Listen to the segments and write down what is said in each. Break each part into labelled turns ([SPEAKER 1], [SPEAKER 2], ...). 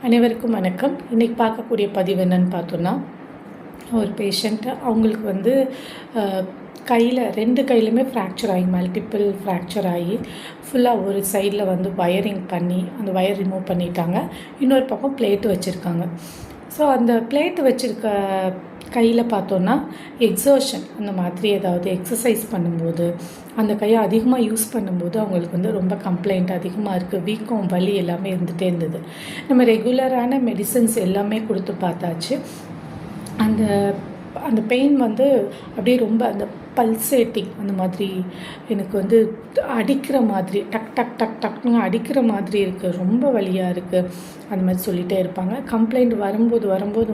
[SPEAKER 1] அனைவருக்கும் வணக்கம். இன்றைக்கி பார்க்கக்கூடிய பதிவு என்னென்னு பார்த்தோன்னா, ஒரு பேஷண்ட்டு அவங்களுக்கு வந்து கையில் 2 கையிலுமே ஃப்ராக்சர் ஆகி மல்டிப்பிள் ஃப்ராக்சர் ஆகி ஃபுல்லாக ஒரு சைடில் வந்து வயரிங் பண்ணி அந்த வயர் ரிமூவ் பண்ணிட்டாங்க. இன்னொரு பக்கம் பிளேட்டு வச்சுருக்காங்க. ஸோ அந்த பிளேட்டு வச்சுருக்க கையில் பார்த்தோன்னா எக்ஸர்ஷன் அந்த மாதிரி ஏதாவது எக்ஸசைஸ் பண்ணும்போது அந்த கையை அதிகமாக யூஸ் பண்ணும்போது அவங்களுக்கு வந்து ரொம்ப கம்ப்ளைண்ட் அதிகமாக இருக்குது. வீக்கம், வலி எல்லாமே இருந்துகிட்டே இருந்தது. நம்ம ரெகுலரான மெடிசன்ஸ் எல்லாமே கொடுத்து பார்த்தாச்சு. அந்த அந்த பெயின் வந்து அப்படியே ரொம்ப அந்த பல்சேட்டிங் அந்த மாதிரி எனக்கு வந்து அடிக்கிற மாதிரி டக் டக் டக் டக்னு அடிக்கிற மாதிரி இருக்குது, ரொம்ப வலியாக இருக்குது அந்த மாதிரி சொல்லிகிட்டே இருப்பாங்க. கம்ப்ளைண்ட் வரும்போது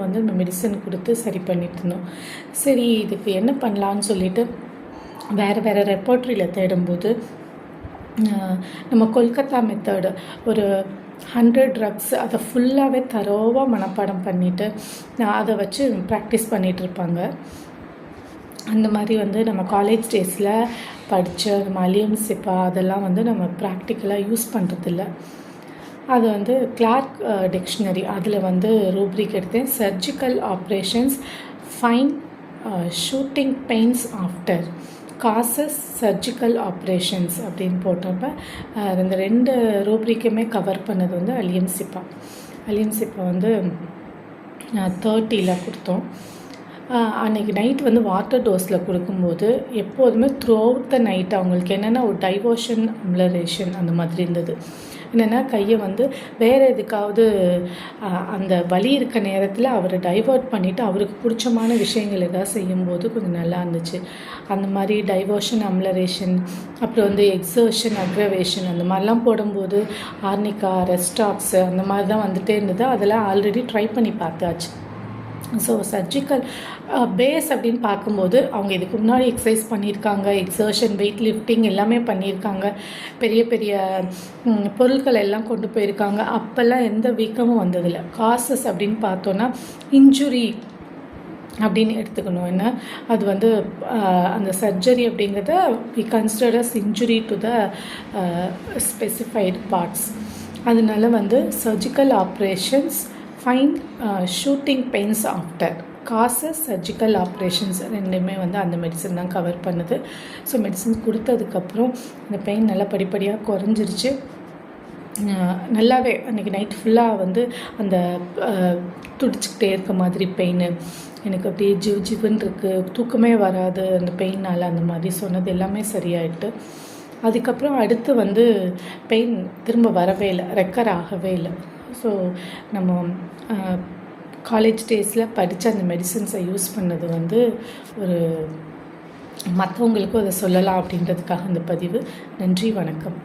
[SPEAKER 1] வந்து நம்ம மெடிசன் கொடுத்து சரி பண்ணிட்டு இருந்தோம். சரி, இதுக்கு என்ன பண்ணலான்னு சொல்லிட்டு வேறு ரெப்போர்ட்ரியில் தேடும்போது நம்ம கொல்கத்தா மெத்தடு ஒரு 100 ட்ரக்ஸ் அதை ஃபுல்லாகவே தரோவாக மனப்பாடம் பண்ணிவிட்டு அதை வச்சு ப்ராக்டிஸ் பண்ணிகிட்ருப்பாங்க. அந்த மாதிரி வந்து நம்ம காலேஜ் டேஸில் படித்த நம்ம அலியம்சிப்பா அதெல்லாம் வந்து நம்ம ப்ராக்டிக்கலாக யூஸ் பண்ணுறதில்ல. அது வந்து கிளார்க் டிக்ஷனரி அதில் வந்து ரூப்ரிக் எடுத்தேன். Surgical operations fine shooting pains after causes surgical operations அப்படின்னு போட்டப்போ இந்த 2 ரூப்ரிக்குமே கவர் பண்ணது வந்து அலியம்சிப்பா வந்து 30 கொடுத்தோம். அன்றைக்கி நைட் வந்து வாட்டர் டோஸில் கொடுக்கும்போது எப்போதுமே த்ரூ அவுட் த நைட் அவங்களுக்கு என்னென்னா ஒரு டைவர்ஷன் அம்லரேஷன் அந்த மாதிரி இருந்தது. என்னென்னா கையை வந்து வேறு எதுக்காவது அந்த வலி இருக்க நேரத்தில் அவரை டைவர்ட் பண்ணிவிட்டு அவருக்கு பிடிச்சமான விஷயங்கள் எதாவது செய்யும்போது கொஞ்சம் நல்லா இருந்துச்சு. அந்த மாதிரி டைவர்ஷன் அம்லரேஷன், அப்புறம் வந்து எக்ஸர்ஷன் அக்ரவேஷன் அந்த மாதிரிலாம் போடும்போது ஆர்னிகா, ரெஸ்டாக்ஸு அந்த மாதிரி தான் வந்துகிட்டே இருந்தது. அதெல்லாம் ஆல்ரெடி ட்ரை பண்ணி பார்த்தாச்சு. ஸோ சர்ஜிக்கல் பேஸ் அப்படின்னு பார்க்கும்போது அவங்க இதுக்கு முன்னாடி எக்ஸசைஸ் பண்ணியிருக்காங்க, எக்ஸர்ஷன், வெயிட் லிஃப்டிங் எல்லாமே பண்ணியிருக்காங்க, பெரிய பெரிய பொருட்கள் எல்லாம் கொண்டு போயிருக்காங்க. அப்போல்லாம் எந்த வீக்கமும் வந்ததில்லை. காசஸ் அப்படின்னு பார்த்தோன்னா இன்ஜுரி அப்படின்னு எடுத்துக்கணும். என்ன அது வந்து அந்த சர்ஜரி அப்படிங்கிறத we consider as injury to the specified parts. அதனால வந்து surgical operations fine shooting pains after causes surgical operations ரெண்டுமே வந்து அந்த மெடிசன் தான் கவர் பண்ணுது. ஸோ மெடிசன் கொடுத்ததுக்கப்புறம் அந்த பெயின் நல்லா படிப்படியாக குறைஞ்சிருச்சு. நல்லாவே அன்றைக்கி நைட் ஃபுல்லாக வந்து அந்த துடிச்சிக்கிட்டே இருக்க மாதிரி பெயின் எனக்கு அப்படியே ஜிவ்னு இருக்குது, தூக்கமே வராது அந்த பெயினால், அந்த மாதிரி சொன்னது எல்லாமே சரியாயிட்டு. அதுக்கப்புறம் அடுத்து வந்து பெயின் திரும்ப வரவே இல்லை, ரெக்கர் ஆகவே இல்லை. ஸோ நம்ம காலேஜ் டேஸில் படித்த அந்த மெடிசன்ஸை யூஸ் பண்ணது வந்து ஒரு மற்றவங்களுக்கும் அதை சொல்லலாம் அப்படின்றதுக்காக அந்த பதிவு. நன்றி, வணக்கம்.